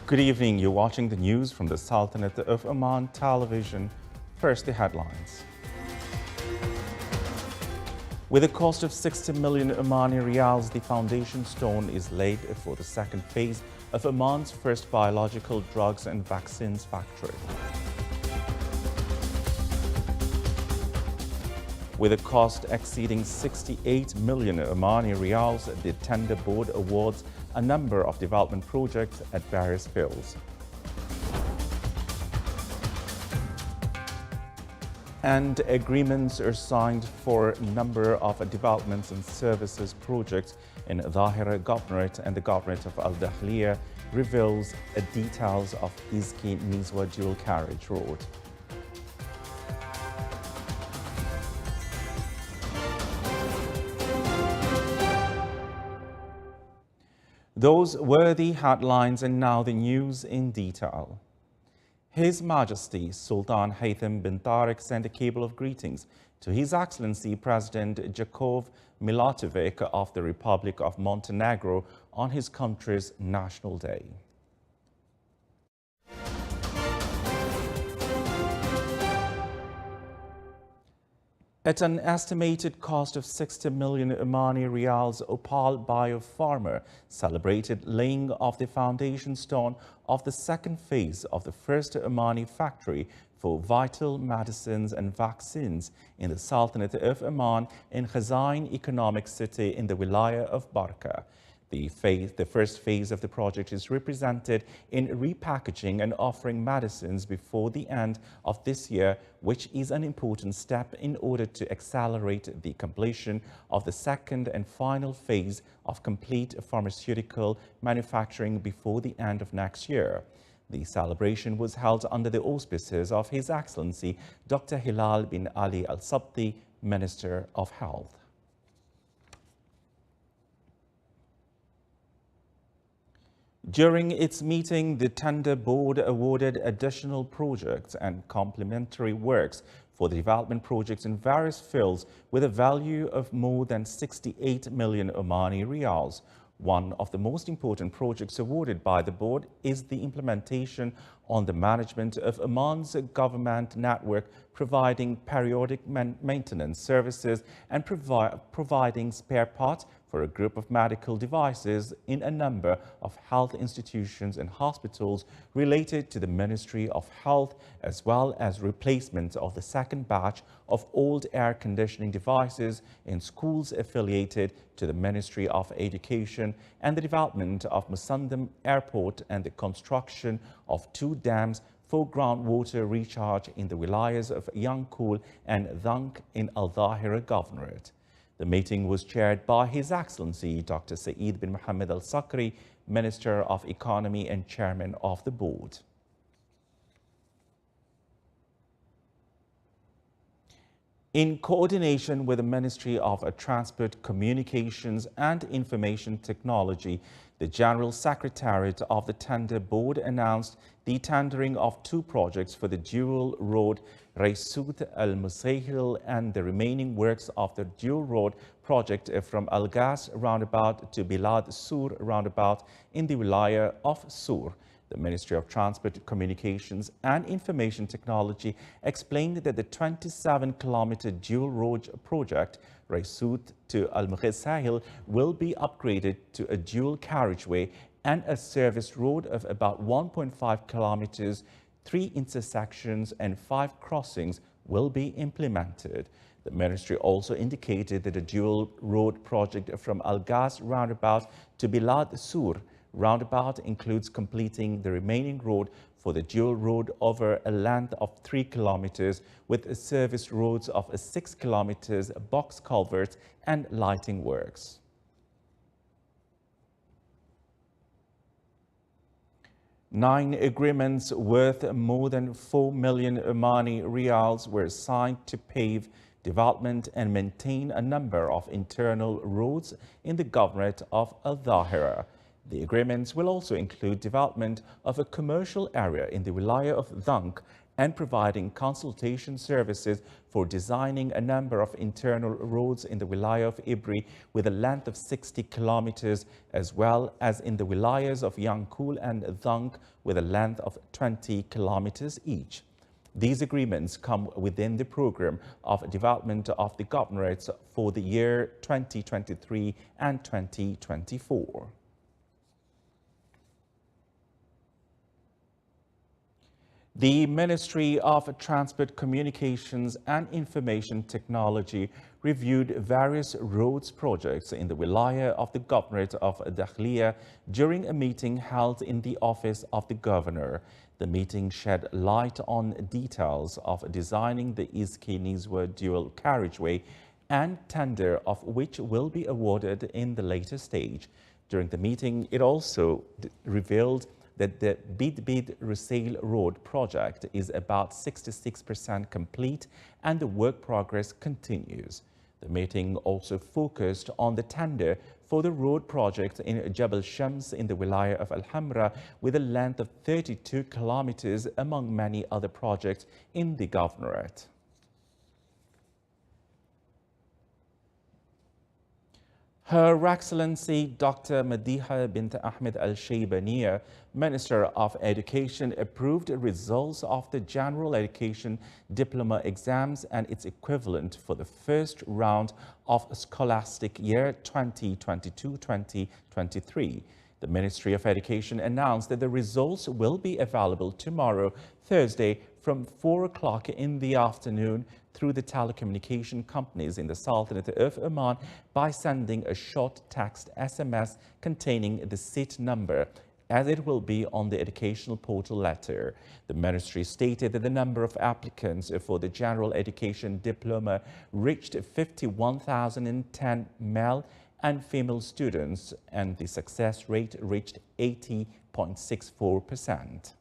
Good evening. You're watching the news from the Sultanate of Oman television. First, the headlines. With a cost of 60 million Omani riyals, the foundation stone is laid for the second phase of Oman's first biological drugs and vaccines factory. With a cost exceeding 68 million Omani riyals, the tender board awards a number of development projects at various fields. And agreements are signed for a number of developments and services projects in Dhahira Governorate, and the Governorate of Al Dakhliya reveals details of Izki-Nizwa dual carriage road. Those were the headlines, and now the news in detail. His Majesty Sultan Haytham bin Tariq sent a cable of greetings to His Excellency President Jakov Milatovic of the Republic of Montenegro on his country's National Day. At an estimated cost of 60 million Omani riyals, Opal Biopharma celebrated laying of the foundation stone of the second phase of the first Omani factory for vital medicines and vaccines in the Sultanate of Oman in Khazain Economic City in the Wilaya of Barka. The first phase of the project is represented in repackaging and offering medicines before the end of this year, which is an important step in order to accelerate the completion of the second and final phase of complete pharmaceutical manufacturing before the end of next year. The celebration was held under the auspices of His Excellency Dr. Hilal bin Ali Al Sabti, Minister of Health. During its meeting, the tender board awarded additional projects and complementary works for the development projects in various fields with a value of more than 68 million Omani riyals. One of the most important projects awarded by the board is the implementation on the management of Oman's government network, providing periodic maintenance services and providing spare parts for a group of medical devices in a number of health institutions and hospitals related to the Ministry of Health, as well as replacement of the second batch of old air conditioning devices in schools affiliated to the Ministry of Education, and the development of Musandam Airport and the construction of 2 dams for groundwater recharge in the wilayas of Yankul and Dhank in Al Dhahira Governorate. The meeting was chaired by His Excellency Dr. Saeed bin Mohammed Al Sakri, Minister of Economy and Chairman of the Board. In coordination with the Ministry of Transport, Communications and Information Technology, the General Secretariat of the Tender Board announced the tendering of 2 projects for the dual road Raisut Al Musahil and the remaining works of the dual road project from Al Gas roundabout to Bilad Sur roundabout in the Wilaya of Sur. The Ministry of Transport, Communications and Information Technology explained that the 27-kilometer dual road project, Raisut to Al Musahil, will be upgraded to a dual carriageway and a service road of about 1.5 kilometers. 3 intersections and 5 crossings will be implemented. The ministry also indicated that the dual road project from Al Gas roundabout to Bilad Sur roundabout includes completing the remaining road for the dual road over a length of 3 kilometers with service roads of 6 kilometers, box culverts and lighting works. Nine agreements worth more than 4 million Omani riyals were signed to pave, development and maintain a number of internal roads in the Governorate of Al Dhahira. The agreements will also include development of a commercial area in the Wilaya of Dhank and providing consultation services for designing a number of internal roads in the Wilaya of Ibri with a length of 60 kilometers, as well as in the Wilayas of Yankul and Dhank with a length of 20 kilometers each. These agreements come within the program of development of the governorates for the year 2023 and 2024. The Ministry of Transport, Communications and Information Technology reviewed various roads projects in the Wilaya of the Governorate of Dakhliya during a meeting held in the office of the Governor. The meeting shed light on details of designing the Iski-Nizwa dual carriageway and tender of which will be awarded in the later stage. During the meeting, it also revealed that the Bid-Rusail Road project is about 66% complete and the work progress continues. The meeting also focused on the tender for the road project in Jabal Shams in the Wilaya of Al-Hamra with a length of 32 kilometers among many other projects in the governorate. Her Excellency Dr. Madiha bint Ahmed Al-Shaybaniya, Minister of Education, approved results of the General Education Diploma exams and its equivalent for the first round of scholastic year 2022-2023. The Ministry of Education announced that the results will be available tomorrow, Thursday, from 4 o'clock in the afternoon through the telecommunication companies in the Sultanate of Oman by sending a short text SMS containing the seat number, as it will be on the educational portal letter. The ministry stated that the number of applicants for the General Education Diploma reached 51,010 male and female students, and the success rate reached 80.64%.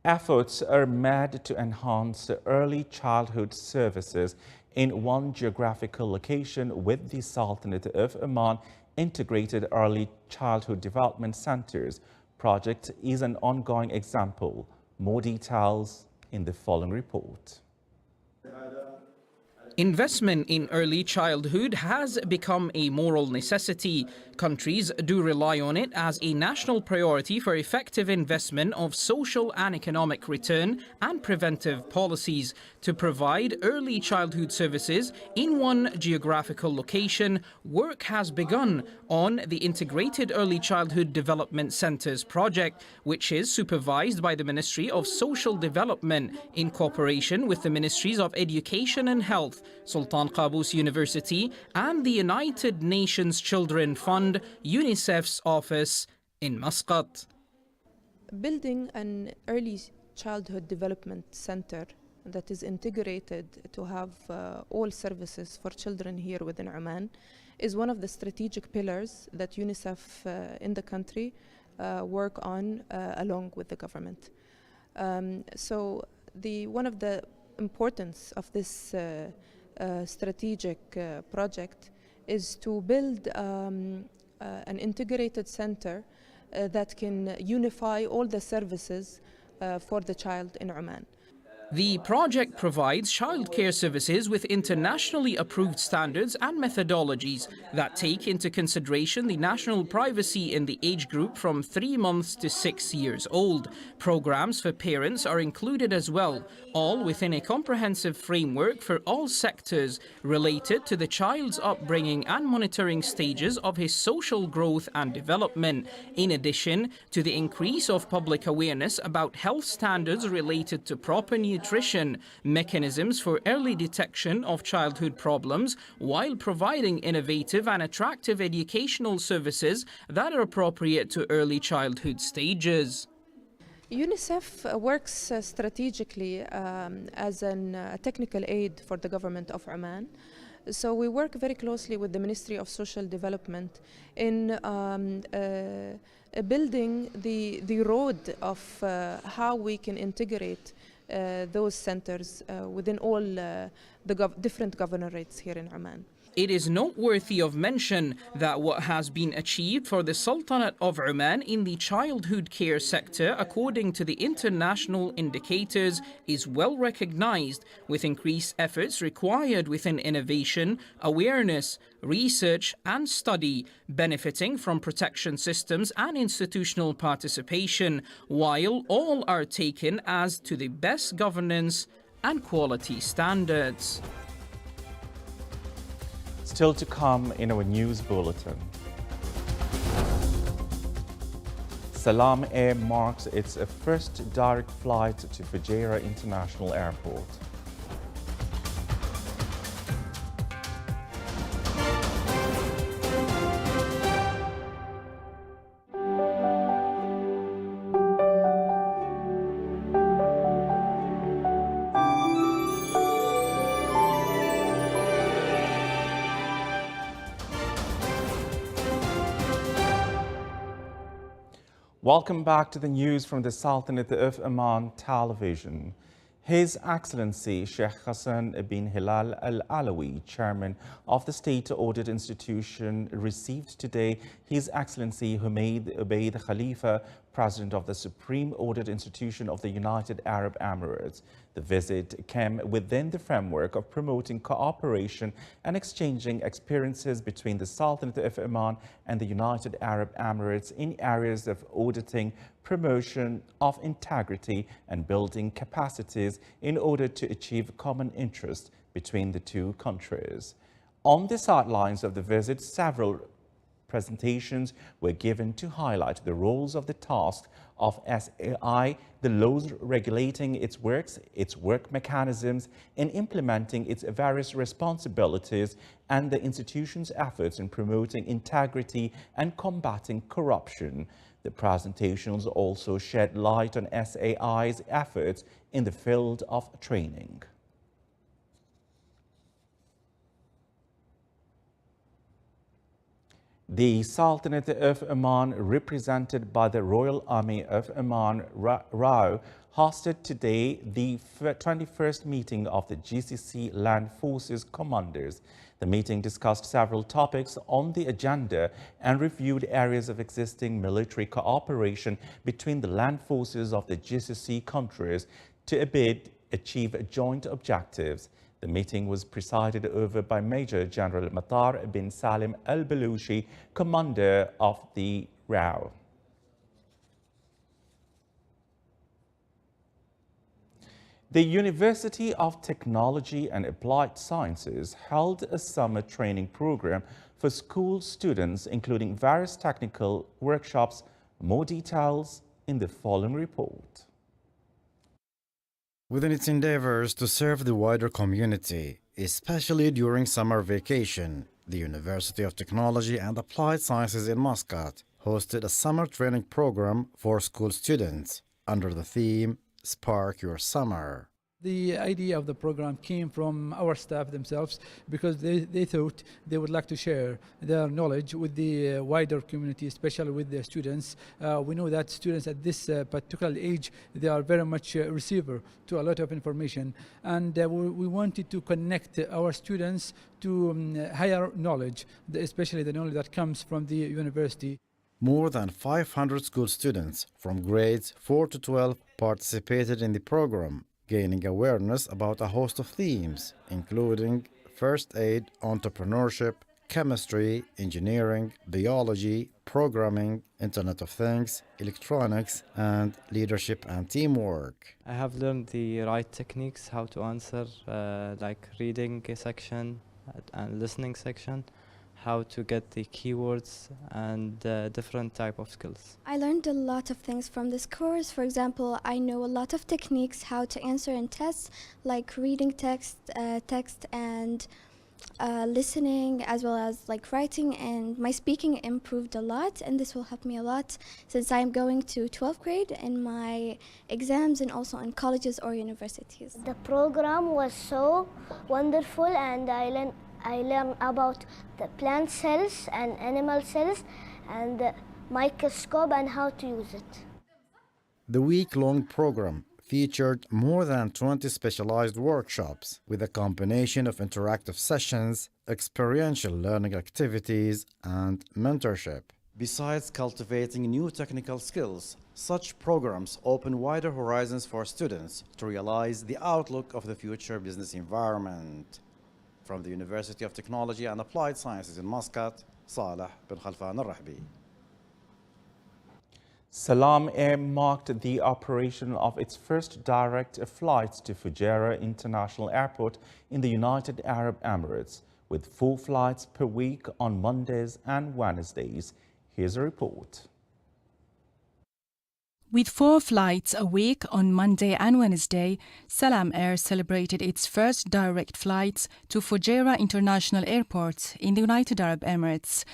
Efforts are made to enhance early childhood services in one geographical location with the Sultanate of Oman Integrated Early Childhood Development Centers. Project is an ongoing example. More details in the following report. Investment in early childhood has become a moral necessity. Countries do rely on it as a national priority for effective investment of social and economic return and preventive policies. To provide early childhood services in one geographical location, work has begun on the Integrated Early Childhood Development Centres project, which is supervised by the Ministry of Social Development in cooperation with the Ministries of Education and Health, Sultan Qaboos University, and the United Nations Children Fund, UNICEF's office in Muscat. Building an early childhood development center that is integrated to have all services for children here within Oman is one of the strategic pillars that UNICEF in the country work on along with the government. So one of the importance of this strategic project is to build an integrated center that can unify all the services for the child in Oman. The project provides childcare services with internationally approved standards and methodologies that take into consideration the national privacy in the age group from 3 months to 6 years old. Programs for parents are included as well, all within a comprehensive framework for all sectors related to the child's upbringing and monitoring stages of his social growth and development, in addition to the increase of public awareness about health standards related to proper nutrition, mechanisms for early detection of childhood problems, while providing innovative and attractive educational services that are appropriate to early childhood stages. UNICEF works strategically as a technical aid for the government of Oman. So we work very closely with the Ministry of Social Development in building the road of how we can integrate those centers within all the different governorates here in Oman. It is noteworthy of mention that what has been achieved for the Sultanate of Oman in the childhood care sector, according to the international indicators, is well recognized, with increased efforts required within innovation, awareness, research and study, benefiting from protection systems and institutional participation, while all are taken as to the best governance and quality standards. Still to come in our news bulletin. Salam Air marks its first direct flight to Fujairah International Airport. Welcome back to the news from the Sultanate of Oman television. His Excellency Sheikh Hassan bin Hilal Al Alawi, Chairman of the State Audit Institution, received today His Excellency Humaid Ubaid Khalifa, President of the Supreme Audit Institution of the United Arab Emirates. The visit came within the framework of promoting cooperation and exchanging experiences between the Sultanate of Oman and the United Arab Emirates in areas of auditing, promotion of integrity and building capacities in order to achieve common interest between the two countries. On the sidelines of the visit, several presentations were given to highlight the roles of the task of SAI, the laws regulating its work mechanisms, in implementing its various responsibilities, and the institution's efforts in promoting integrity and combating corruption. The presentations also shed light on SAI's efforts in the field of training. The Sultanate of Oman, represented by the Royal Army of Oman, RAO, hosted today the 21st meeting of the GCC Land Forces Commanders. The meeting discussed several topics on the agenda and reviewed areas of existing military cooperation between the land forces of the GCC countries to achieve joint objectives. The meeting was presided over by Major General Matar bin Salim al-Balushi, commander of the RAO. The University of Technology and Applied Sciences held a summer training program for school students, including various technical workshops. More details in the following report. Within its endeavors to serve the wider community, especially during summer vacation, the University of Technology and Applied Sciences in Muscat hosted a summer training program for school students under the theme Spark Your Summer. The idea of the program came from our staff themselves because they thought they would like to share their knowledge with the wider community, especially with the students. We know that students at this particular age, they are very much receiver to a lot of information. And we wanted to connect our students to higher knowledge, especially the knowledge that comes from the university. More than 500 school students from grades 4 to 12 participated in the program, gaining awareness about a host of themes, including first aid, entrepreneurship, chemistry, engineering, biology, programming, Internet of Things, electronics, and leadership and teamwork. I have learned the right techniques, how to answer, like reading section and listening section, how to get the keywords and different type of skills. I learned a lot of things from this course. For example, I know a lot of techniques how to answer in tests, like reading text and listening, as well as like writing, and my speaking improved a lot, and this will help me a lot since I'm going to 12th grade in my exams and also in colleges or universities. The program was so wonderful, and I learned about the plant cells and animal cells and the microscope and how to use it. The week-long program featured more than 20 specialized workshops with a combination of interactive sessions experiential learning activities, and mentorship. Besides cultivating new technical skills, such programs open wider horizons for students to realize the outlook of the future business environment. From the University of Technology and Applied Sciences in Muscat, Saleh bin Khalfan al-Rahbi. Salam Air marked the operation of its first direct flights to Fujairah International Airport in the United Arab Emirates, with 4 flights per week on Mondays and Wednesdays. Here's a report. With 4 flights a week on Monday and Wednesday, Salam Air celebrated its first direct flights to Fujairah International Airport in the United Arab Emirates.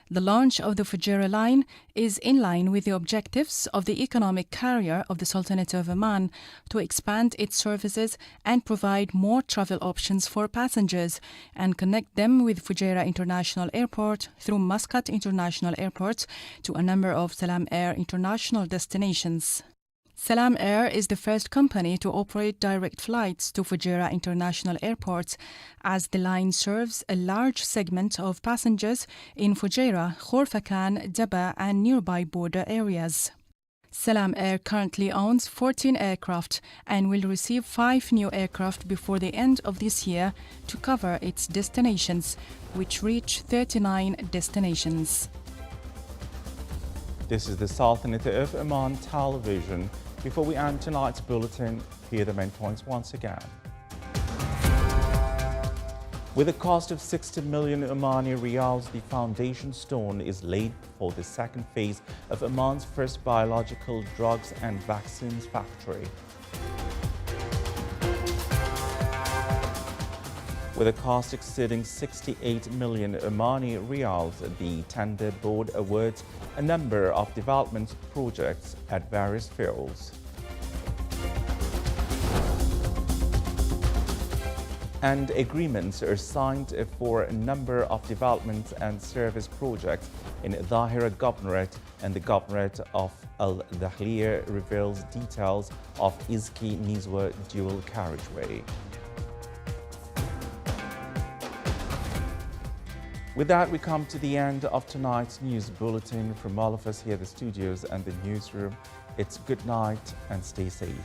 The launch of the Fujairah line is in line with the objectives of the economic carrier of the Sultanate of Oman to expand its services and provide more travel options for passengers and connect them with Fujairah International Airport through Muscat International Airport to a number of Salam Air international destinations. Salam Air is the first company to operate direct flights to Fujairah International Airport, as the line serves a large segment of passengers in Fujairah, Khorfakan, Daba and nearby border areas. Salam Air currently owns 14 aircraft and will receive 5 new aircraft before the end of this year to cover its destinations, which reach 39 destinations. This is the Sultanate of Oman television. Before we end tonight's bulletin, here are the main points once again. With a cost of 60 million Omani riyals, the foundation stone is laid for the second phase of Oman's first biological drugs and vaccines factory. With a cost exceeding 68 million Omani riyals, the tender board awards a number of development projects at various fields. And agreements are signed for a number of development and service projects in Dhahira Governorate, and the Governorate of Al Dakhliya reveals details of Izki-Nizwa dual carriageway. With that, we come to the end of tonight's news bulletin. From all of us here at the studios and the newsroom, it's good night and stay safe.